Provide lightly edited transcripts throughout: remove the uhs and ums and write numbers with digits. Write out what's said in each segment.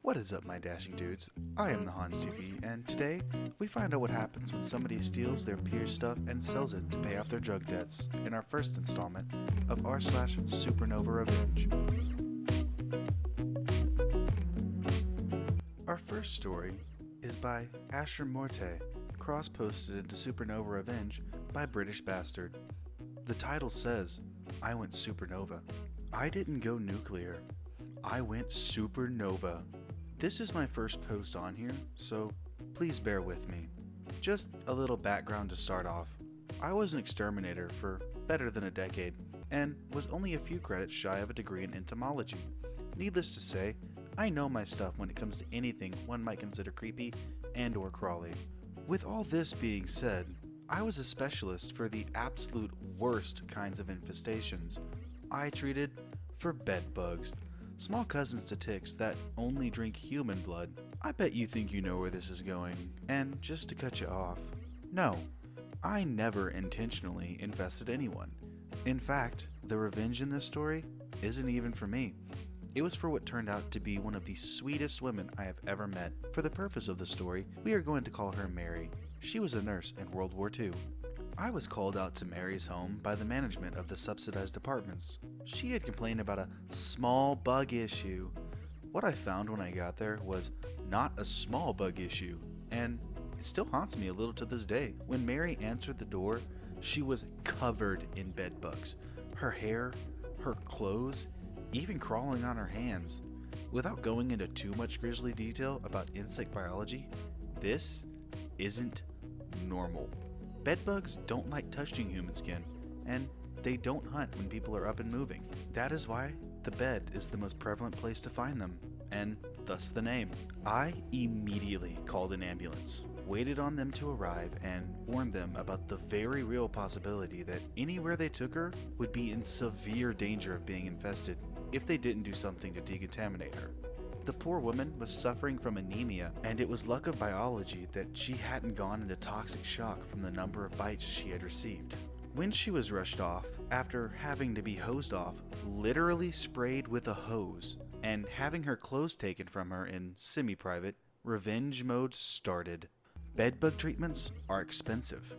What is up, my dashing dudes? I am the Hans TV, and today we find out what happens when somebody steals their peer's stuff and sells it to pay off their drug debts in our first installment of r/SupernovaRevenge. Our first story is by Asher Morte, cross-posted into SupernovaRevenge by British Bastard. The title says, I went supernova. I didn't go nuclear. I went supernova. This is my first post on here, so please bear with me. Just a little background to start off. I was an exterminator for better than a decade, and was only a few credits shy of a degree in entomology. Needless to say, I know my stuff when it comes to anything one might consider creepy and or crawly. With all this being said, I was a specialist for the absolute worst kinds of infestations. I treated for bed bugs, small cousins to ticks that only drink human blood. I bet you think you know where this is going, and just to cut you off, no, I never intentionally infested anyone. In fact, the revenge in this story isn't even for me. It was for what turned out to be one of the sweetest women I have ever met. For the purpose of the story, we are going to call her Mary. She was a nurse in World War II. I was called out to Mary's home by the management of the subsidized apartments. She had complained about a small bug issue. What I found when I got there was not a small bug issue, and it still haunts me a little to this day. When Mary answered the door, she was covered in bed bugs. Her hair, her clothes, even crawling on her hands. Without going into too much grisly detail about insect biology, this isn't normal. Bedbugs don't like touching human skin, and they don't hunt when people are up and moving. That is why the bed is the most prevalent place to find them, and thus the name. I immediately called an ambulance, waited on them to arrive, and warned them about the very real possibility that anywhere they took her would be in severe danger of being infested if they didn't do something to decontaminate her. The poor woman was suffering from anemia, and it was luck of biology that she hadn't gone into toxic shock from the number of bites she had received. When she was rushed off, after having to be hosed off, literally sprayed with a hose, and having her clothes taken from her in semi-private, revenge mode started. Bedbug treatments are expensive.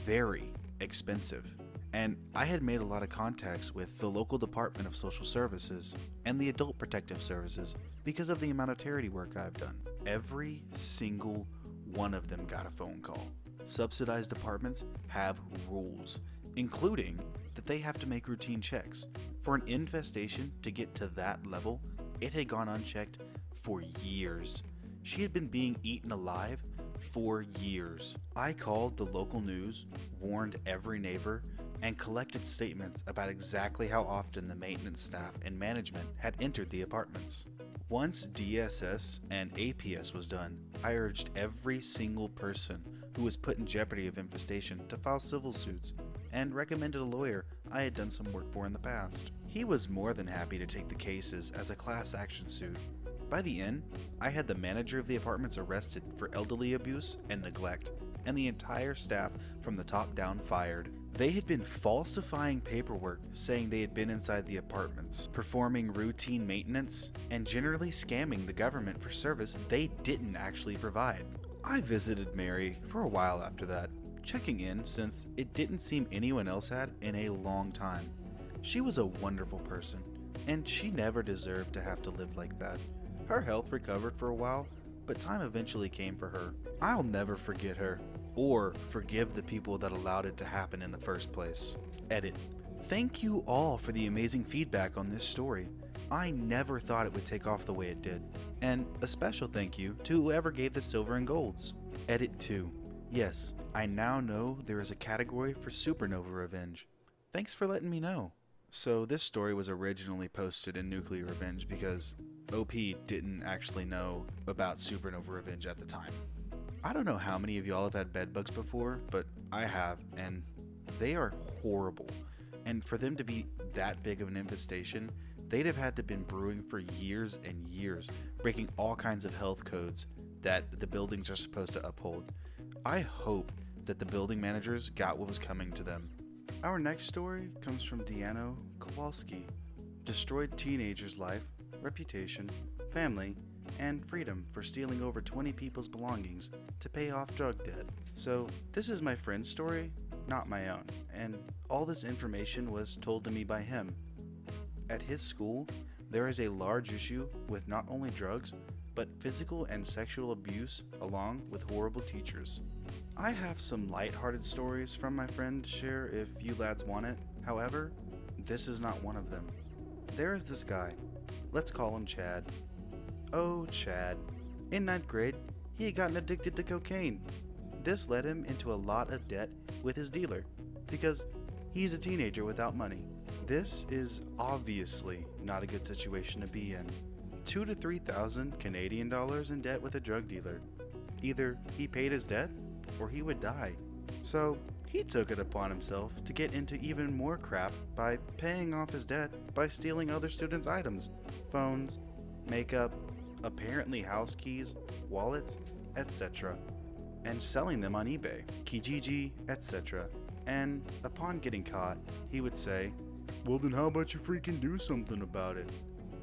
Very expensive. And I had made a lot of contacts with the local Department of Social Services and the Adult Protective Services because of the amount of charity work I've done. Every single one of them got a phone call. Subsidized apartments have rules, including that they have to make routine checks. For an infestation to get to that level, it had gone unchecked for years. She had been being eaten alive for years. I called the local news, warned every neighbor, and collected statements about exactly how often the maintenance staff and management had entered the apartments. Once DSS and APS was done, I urged every single person who was put in jeopardy of infestation to file civil suits, and recommended a lawyer I had done some work for in the past. He was more than happy to take the cases as a class action suit. By the end, I had the manager of the apartments arrested for elderly abuse and neglect, and the entire staff from the top down fired. They had been falsifying paperwork saying they had been inside the apartments, performing routine maintenance, and generally scamming the government for service they didn't actually provide. I visited Mary for a while after that, checking in since it didn't seem anyone else had in a long time. She was a wonderful person, and she never deserved to have to live like that. Her health recovered for a while, but time eventually came for her. I'll never forget her, or forgive the people that allowed it to happen in the first place. Edit. Thank you all for the amazing feedback on this story. I never thought it would take off the way it did. And a special thank you to whoever gave the silver and golds. Edit 2. Yes, I now know there is a category for Supernova Revenge. Thanks for letting me know. So this story was originally posted in Nuclear Revenge because OP didn't actually know about Supernova Revenge at the time. I don't know how many of y'all have had bedbugs before, but I have, and they are horrible. And for them to be that big of an infestation, they'd have had to been brewing for years and years, breaking all kinds of health codes that the buildings are supposed to uphold. I hope that the building managers got what was coming to them. Our next story comes from Deanno Kowalski. Destroyed teenager's life, reputation, family, and freedom for stealing over 20 people's belongings to pay off drug debt. So this is my friend's story, not my own, and all this information was told to me by him. At his school, there is a large issue with not only drugs, but physical and sexual abuse along with horrible teachers. I have some lighthearted stories from my friend to share if you lads want it. However, this is not one of them. There is this guy. Let's call him Chad. Oh, Chad. In 9th grade, he had gotten addicted to cocaine. This led him into a lot of debt with his dealer because he's a teenager without money. This is obviously not a good situation to be in. 2,000 to 3,000 Canadian dollars in debt with a drug dealer. Either he paid his debt or he would die. So he took it upon himself to get into even more crap by paying off his debt by stealing other students' items, phones, makeup, apparently house keys, wallets, etc., and selling them on eBay, Kijiji, etc. And upon getting caught, he would say, "Well then how about you freaking do something about it?"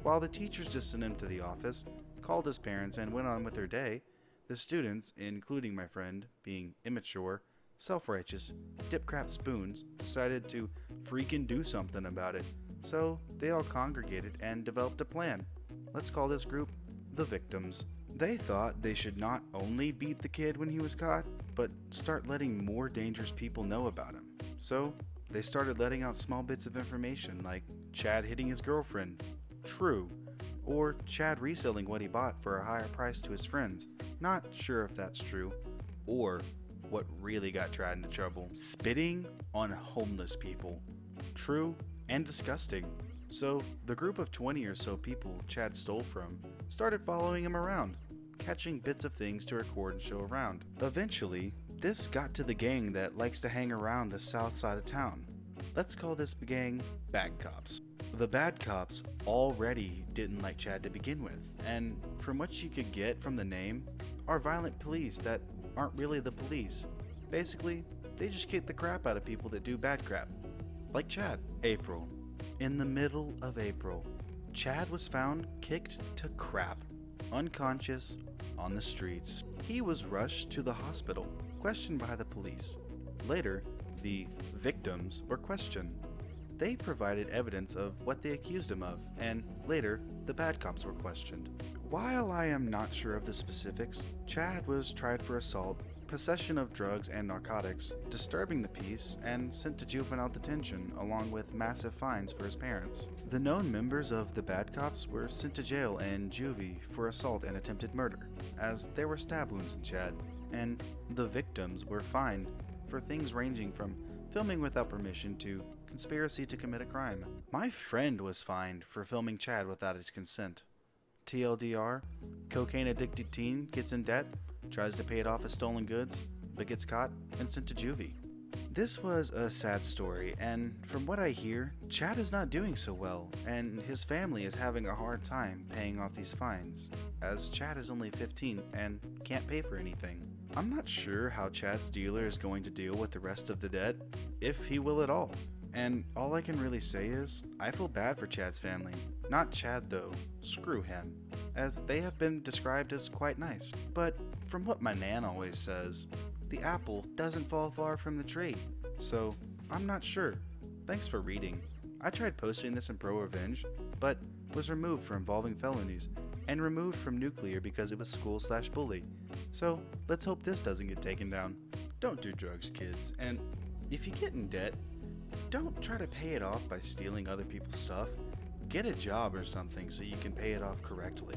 While the teachers just sent him to the office, called his parents, and went on with their day, the students, including my friend, being immature, self-righteous, dip-crap spoons, decided to freaking do something about it. So they all congregated and developed a plan. Let's call this group the victims. They thought they should not only beat the kid when he was caught, but start letting more dangerous people know about him. So they started letting out small bits of information like Chad hitting his girlfriend, true, or Chad reselling what he bought for a higher price to his friends, not sure if that's true, or what really got Chad into trouble, spitting on homeless people, true and disgusting. So the group of 20 or so people Chad stole from started following him around, catching bits of things to record and show around. Eventually, this got to the gang that likes to hang around the south side of town. Let's call this gang Bad Cops. The Bad Cops already didn't like Chad to begin with, and from what you could get from the name, are violent police that aren't really the police. Basically, they just kick the crap out of people that do bad crap. Like Chad. April. In the middle of April, Chad was found kicked to crap, unconscious, on the streets. He was rushed to the hospital, questioned by the police. Later, the victims were questioned. They provided evidence of what they accused him of, and later, the Bad Cops were questioned. While I am not sure of the specifics, Chad was tried for assault, possession of drugs and narcotics, disturbing the peace, and sent to juvenile detention along with massive fines for his parents. The known members of the Bad Cops were sent to jail and juvie for assault and attempted murder, as there were stab wounds in Chad, and the victims were fined for things ranging from filming without permission to conspiracy to commit a crime. My friend was fined for filming Chad without his consent. TLDR, cocaine-addicted teen gets in debt, tries to pay it off as stolen goods, but gets caught and sent to juvie. This was a sad story, and from what I hear, Chad is not doing so well, and his family is having a hard time paying off these fines, as Chad is only 15 and can't pay for anything. I'm not sure how Chad's dealer is going to deal with the rest of the debt, if he will at all. And all I can really say is, I feel bad for Chad's family. Not Chad though, screw him, as they have been described as quite nice. But from what my nan always says, the apple doesn't fall far from the tree. So, I'm not sure. Thanks for reading. I tried posting this in ProRevenge, but was removed for involving felonies, and removed from Nuclear because it was school/bully. So, let's hope this doesn't get taken down. Don't do drugs, kids, and if you get in debt, don't try to pay it off by stealing other people's stuff. Get a job or something so you can pay it off correctly.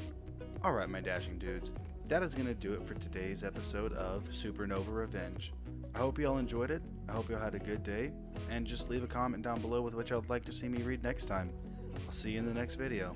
Alright, my dashing dudes, that is going to do it for today's episode of SupernovaRevenge. I hope you all enjoyed it, I hope you all had a good day, and just leave a comment down below with what y'all would like to see me read next time. I'll see you in the next video.